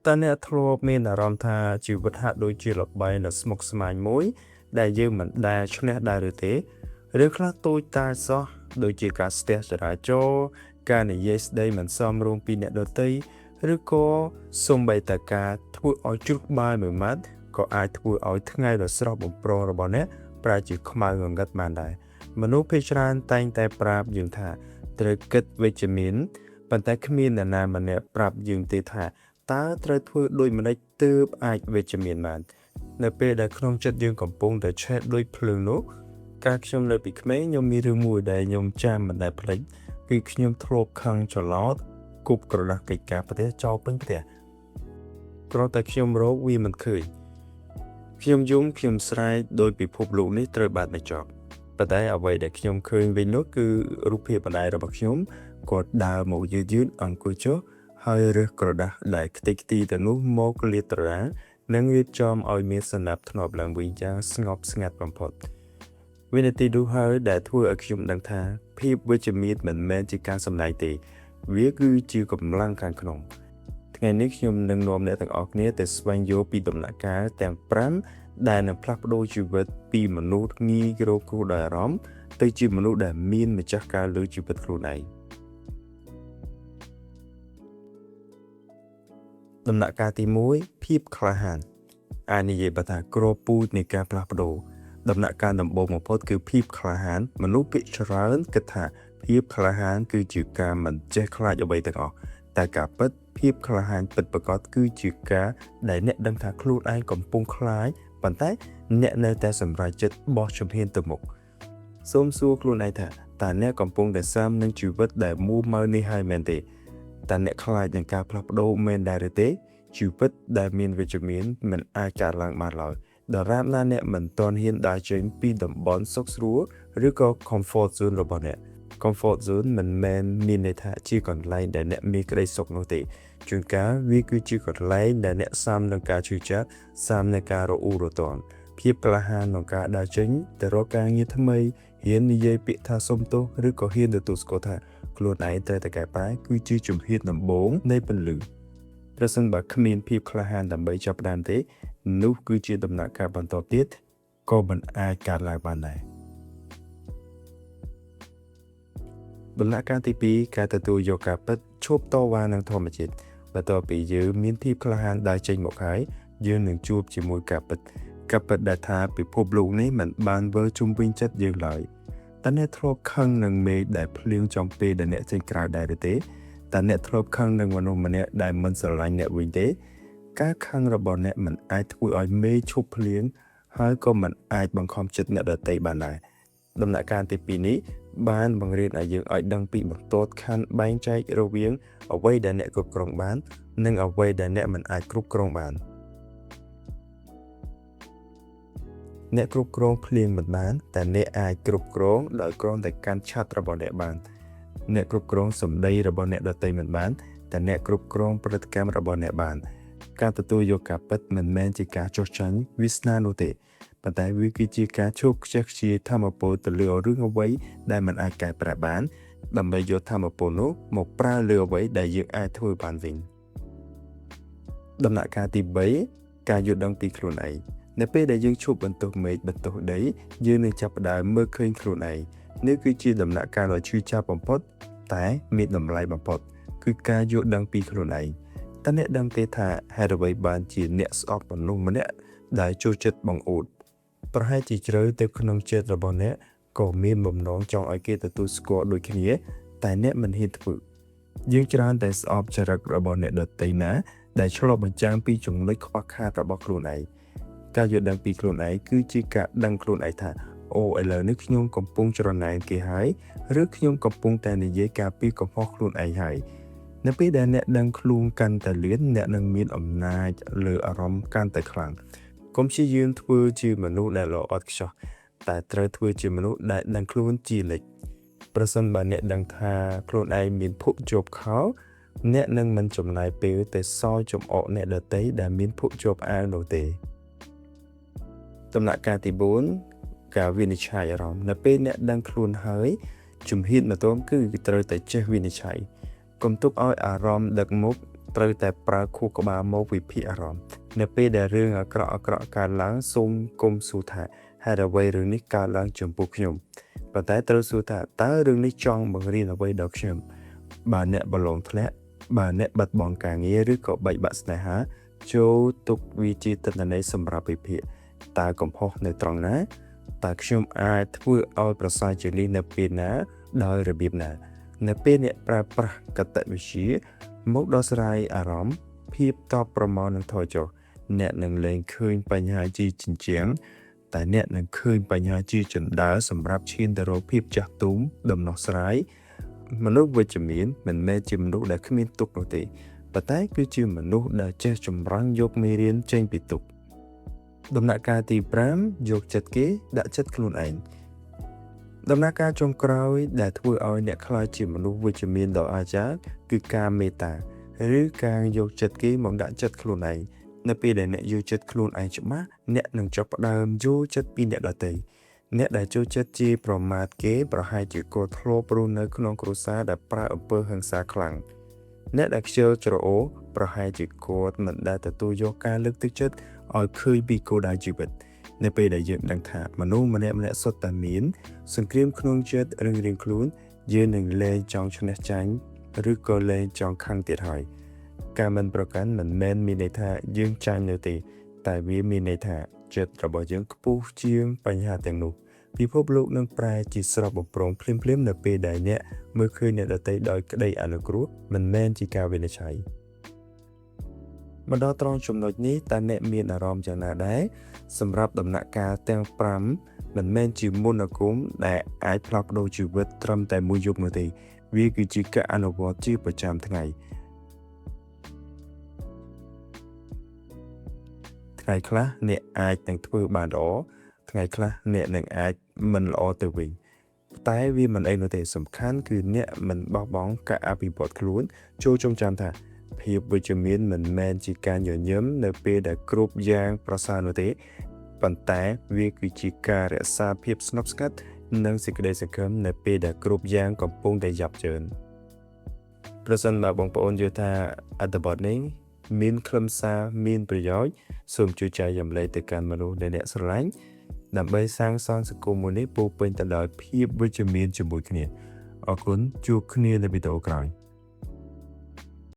តើអ្នកធ្លាប់មានអារម្មណ៍ថាជីវិតហាក់ដូចជាល្បែងដ៏ស្មុគស្មាញមួយដែលយើងមិនដែលឈ្នះដែរឬទេឬខ្លះតូចតាចសោះដូចជាការស្ទះចរាចរណ៍ការនិយាយស្ដីមិនសមរម្យពីអ្នកដទៃឬក៏សូម្បីតែការធ្វើឲ្យជ្រុះបាយមួយម៉ាត់ក៏អាចធ្វើឲ្យថ្ងៃដ៏ស្រស់បំព្រងរបស់អ្នកប្រែជាខ្មៅងងឹតបានដែរមនុស្សភាគច្រើនតែងតែប្រាប់យើងថាត្រូវគិតវិជ្ជមានប៉ុន្តែគ្មានអ្នកណាម្នាក់ប្រាប់យើងទេថាតើត្រូវធ្វើដូចម្តេចទើបអាចវិជ្ជមានបាននៅពេលដែលក្នុងចិត្តយើងកំពុងតែឆេះដូចភ្លើងនោះការខ្ញុំនៅពីក្មេងខ្ញុំមានរឿងមួយដែលខ្ញុំចាំមិនដែលភ្លេចគឺខ្ញុំធ្លាប់ខឹងច្រឡោតគប់ក្រដាសកិច្ចការផ្ទះចោលពេញផ្ទះគ្រាន់តែខ្ញុំរកវាមិនឃើញខ្ញុំស្រែកដោយពិភពលោកនេះត្រូវបានបញ្ចប់ប៉ុន្តែអ្វីដែលខ្ញុំឃើញវិញនោះគឺរូបភាពម្ដាយរបស់ខ្ញុំគាត់ដើរមកយឺតអង្គុយចុះហើយរើសក្រដាសដែលខ្ទេចខ្ទីទៅនោះមកលាតត្រដាងនិងរៀបចំឲ្យមានសណ្ដាប់ធ្នាប់ឡើងវិញយ៉ាងស្ងប់ស្ងាត់បំផុតវិនាទីនោះហើយដែលធ្វើឲ្យខ្ញុំដឹងថាភាពវិជ្ជមានមិនមែនជាការសម្ដែងទេវាគឺជាកម្លាំងខាងក្នុងថ្ងៃនេះខ្ញុំនឹងនាំអ្នកទាំងអស់គ្នាទៅស្វែងយល់ពីដំណាក់កាលទាំង5ដែលនឹងផ្លាស់ប្ដូរជីវិតពីមនុស្សងាយរងគ្រោះដោយអារម្មណ៍ទៅជាមនុស្សដែលមានម្ចាស់ការលើជីវិតខ្លួនឯងដំណាក់កាលទី1ភាពក្លាហានអាចនិយាយថាគ្រាប់ពូជនៃការផ្លាស់ប្ដូរដំណាក់កាលដំបូងបំផុតគឺភាពក្លាហានមនុស្សភាគច្រើនគិតថាភាពក្លាហានគឺជាការមិនចេះខ្លាចអ្វីទាំងអស់តែការពិតភាពក្លាហានពិតប្រាកដគឺជាការដែលអ្នកដឹងថាខ្លួនឯងកំពុងខ្លាចប៉ុន្តែអ្នកនៅតែសម្រេចចិត្តបោះជំហានទៅមុខសូមសួរខ្លួនឯងថាតើអ្នកកំពុងតែស៊ាំនឹងជីវិតដែលមូលម៉ៅនេះហើយមែនទេតើអ្នកខ្លាចនឹងការផ្លាស់ប្ដូរមែនដែរឬទេជីវិតដែលមានវិជ្ជមានមិនអាចកើតឡើងបានឡើយដរាបណាអ្នកមិនទាន់ហ៊ានដើរចេញពីតំបន់សុខស្រួលឬក៏ comfort zone របស់អ្នក comfort zone មិនមែនមានន័យថាជាកន្លែងដែលអ្នកមានក្តីសុខនោះទេជួនកាលវាគឺជាកន្លែងដែលអ្នកស៊ាំនឹងការឈឺចាប់ស៊ាំនឹងការរអ៊ូរទាំភាពក្លាហានក្នុងការដើរចេញទៅរកការងារថ្មីហ៊ាននិយាយពាក្យថាសុំទោសឬក៏ហ៊ានទទួលស្គាល់ថាខ្លួនឯងត្រូវតែកែប្រែគឺជាជំហានដំបូងនៃពន្លឺប្រសិនបើគ្មានភាពក្លាហានដើម្បីចាប់ផ្ដើមទេនោះគឺជាដំណាក់កាលបន្តទៀតក៏មិនអាចកើតឡើងបានដែរដំណាក់កាលទី2ការទទួលយកការពិតឈប់តវ៉ានឹងធម្មជាតិបន្ទាប់ពីយើងមានភាពក្លាហានដើរចេញមកហើយយើងនឹងជួបជាមួយការពិតដែលថាពិភពលោកនេះមិនបានវិលជុំវិញចិត្តយើងឡើយតើអ្នកធ្លាប់ខឹងនឹងមេឃដែលភ្លៀងចំពេលដែលអ្នកចេញក្រៅដែរឬទេតើអ្នកធ្លាប់ខឹងនឹងមនុស្សម្នាក់ដែលមិនស្រឡាញ់អ្នកវិញទេការខឹងរបស់អ្នកមិនអាចធ្វើឲ្យមេឃឈប់ភ្លៀងហើយក៏មិនអាចបង្ខំចិត្តអ្នកដទៃបានដែរដំណាក់កាលទី2នេះបានបង្រៀនឲ្យយើងឲ្យដឹងពីបន្ទាត់ខណ្ឌបែងចែករវាងអ្វីដែលអ្នកគ្រប់គ្រងបាននិងអ្វីដែលអ្នកមិនអាចគ្រប់គ្រងបានអ្នកគ្រប់គ្រងភ្លៀងមិនបានតែអ្នកអាចគ្រប់គ្រងដោយគ្រាន់តែកាន់ឆ័ត្ររបស់អ្នកបានអ្នកគ្រប់គ្រងសម្ដីរបស់អ្នកដទៃមិនបានតែអ្នកគ្រប់គ្រងព្រឹត្តិកម្មរបស់អ្នកបានការទទួលយកការពិតមិនមែនជាការចោះចាញ់វាសនានោះទេប៉ុន្តែវាគឺជាការឈប់ខ្ជះខ្ជាយធម៌ពលទៅលើរឿងអ្វីដែលមិនអាចកែប្រែបានដើម្បីយកធម៌ពលនោះមកប្រើលើអ្វីដែលយើងអាចធ្វើបានវិញដំណាក់កាលទី3ការយល់ដឹងពីខ្លួនឯងនៅពេលដែលយើងឈប់បន្ទោសមេឃបន្ទោសដីយើងនឹងចាប់ផ្ដើមមើលឃើញខ្លួនឯងនេះគឺជាដំណាក់កាលដ៏ឈឺចាប់បំផុតតែមានតម្លៃបំផុតគឺការយល់ដឹងពីខ្លួនឯងតើអ្នកដឹងទេថាហេតុអ្វីបានជាអ្នកស្អប់មនុស្សម្នាក់ដែលចូលចិត្តបង្អួតប្រហែលជាជ្រៅទៅក្នុងចិត្តរបស់អ្នកក៏មានបំណងចង់ឲ្យគេទទួលស្គាល់ដូចគ្នាតែអ្នកមិនហ៊ានធ្វើយើងច្រើនតែស្អប់ចរិតរបស់អ្នកដទៃណាដែលឆ្លុះបញ្ចាំងពីចំណុចខ្វះខាតរបស់ខ្លួនឯងការយល់ដឹងពីខ្លួនឯងគឺជាការដឹងខ្លួនឯងថាអូឥឡូវនេះខ្ញុំកំពុងច្រណែនគេហើយឬខ្ញុំកំពុងតែនិយាយការពីកំហុសខ្លួនឯងហើយនៅពេលដែលអ្នកដឹងខ្លួនកាន់តែលឿនអ្នកនឹងមានអំណាចលើអារម្មណ៍កាន់តែខ្លាំងកុំព្យាយាមធ្វើជាមនុស្សដែលល្អឥតខ្ចោះតែត្រូវធ្វើជាមនុស្សដែលដឹងខ្លួនជានិច្ចប្រសិនបើអ្នកដឹងថាខ្លួនឯងមានភក់ជាប់ខោអ្នកនឹងមិនចំណាយពេលទៅសោយចំអកអ្នកដទៃដែលមានភក់ជាប់អាវនោះទេដំណាក់កាលទី4ការវិនិច្ឆ័យអារម្មណ៍នៅពេលអ្នកដឹងខ្លួនហើយជំហានបន្ទាប់គឺត្រូវតែចេះវិនិច្ឆ័យកុំទុកឲ្យអារម្មណ៍ដឹកមុខ ត្រូវតែប្រើខួរក្បាលមកវិភាគអារម្មណ៍នៅពេលដែលរឿងអាក្រក់កើតឡើងសូមគុំសួរថាហេតុអ្វីរឿងនេះកើតឡើងចំពោះខ្ញុំប៉ុន្តែត្រូវសួរថាតើរឿងនេះចង់បង្រៀនអ្វីដល់ខ្ញុំបើអ្នកប្រឡងធ្លាក់បើអ្នកបាត់បង់ការងារឬក៏បែកបាក់ស្នេហាចូលទុកវាជាទិន្នន័យសម្រាប់វិភាគតើកំហុសនៅត្រង់ណាតើខ្ញុំអាចធ្វើឲ្យប្រសើរជាងនេះនៅពេលណាដោយរបៀបណានៅពេលអ្នកប្រើប្រាស់កតវិទ្យាមកដោះស្រាយអារម្មណ៍ភាពតបប្រមល់នឹងថយចុះអ្នកនឹងលែងឃើញបញ្ហាជាជញ្ជាំងតែអ្នកនឹងឃើញបញ្ហាជាជណ្ដើរសម្រាប់ឈានទៅរកភាពចាស់ទុំដំណោះស្រាយមនុស្សវិជ្ជមានមិនមែនជាមនុស្សដែលគ្មានទុក្ខនោះទេប៉ុន្តែគឺជាមនុស្សដែលចេះចម្រាញ់យកមេរៀនចេញពីទុក្ខដំណាក់កាលទី5យកចិត្តគេដាក់ចិត្តខ្លួនឯងដំណាក់កាលចុងក្រោយដែលធ្វើឲ្យអ្នកក្លាយជាមនុស្សវិជ្ជមានដ៏អស្ចារ្យគឺការមេត្តាឬការយកចិត្តគេមកដាក់ចិត្តខ្លួនឯងនៅពេលដែលអ្នកយកចិត្តខ្លួនឯងច្បាស់អ្នកនឹងចាប់ផ្ដើមយកចិត្តពីអ្នកដទៃអ្នកដែលចូលចិត្តជាប្រមាថគេប្រហែលជាគាត់ធ្លាប់រស់នៅក្នុងគ្រួសារដែលប្រើអំពើហិង្សាខ្លាំងអ្នកដែលខ្ជិលច្រអូសប្រហែលជាគាត់មិនដែលទទួលយកការលើកទឹកចិត្តឲ្យឃើញពីគោលដៅជីវិតនៅពេលដែលយើងដឹងថាមនុស្សម្នាក់សុទ្ធតែមានសង្គ្រាមក្នុងចិត្តរៀងៗខ្លួនយើងនឹងលែងចង់ឈ្នះចាញ់ឬក៏លែងចង់ខឹងទៀតហើយការមិនប្រកាន់មិនមែនមានន័យថាយើងចាញ់នៅទេតែវាមានន័យថាចិត្តរបស់យើងខ្ពស់ជាងបញ្ហាទាំងនោះពិភពលោកនឹងប្រែជាស្រស់បំព្រងភ្លាមៗនៅពេលដែលអ្នកមើលឃើញអ្នកដទៃដោយក្តីអនុគ្រោះមិនមែនជាការវិនិច្ឆ័យមកដល់ត្រង់ចំណុចនេះតើអ្នកមានអារម្មណ៍យ៉ាងណាដែរសម្រាប់ដំណាក់កាលទាំង5មិនមែនជាមន្តអាគមដែលអាចផ្លាស់ប្ដូរជីវិតត្រឹមតែមួយយប់នោះទេវាគឺជាការអនុវត្តជាប្រចាំថ្ងៃថ្ងៃខ្លះអ្នកអាចនឹងធ្វើបានល្អថ្ងៃខ្លះអ្នកនឹងអាចមិនល្អទៅវិញតែវាមិនអីនោះទេសំខាន់គឺអ្នកមិនបោះបង់ការអភិវឌ្ឍខ្លួនចូលចងចាំថាភាពវិជ្ជមានមិនមែនជាការញញឹមនៅពេលដែលគ្រប់យ៉ាងប្រសើរនោះទេប៉ុន្តែវាគឺជាការរក្សាភាពស្ងប់ស្ងាត់និងសេចក្តីសង្ឃឹមនៅពេលដែលគ្រប់យ៉ាងកំពុងតែយ៉ាប់យ៉ឺនប្រសិនបើបងប្អូនយល់ថាអត្ថបទនេះមានខ្លឹមសារមានប្រយោជន៍សូមជួយចែករំលែកទៅកាន់មនុស្សដែលអ្នកស្រឡាញ់ដើម្បីសាងសង់សង្គមមួយនេះពោរពេញទៅដោយភាពវិជ្ជមានជាមួយគ្នាអរគុណជួបគ្នានៅវីដេអូក្រោយ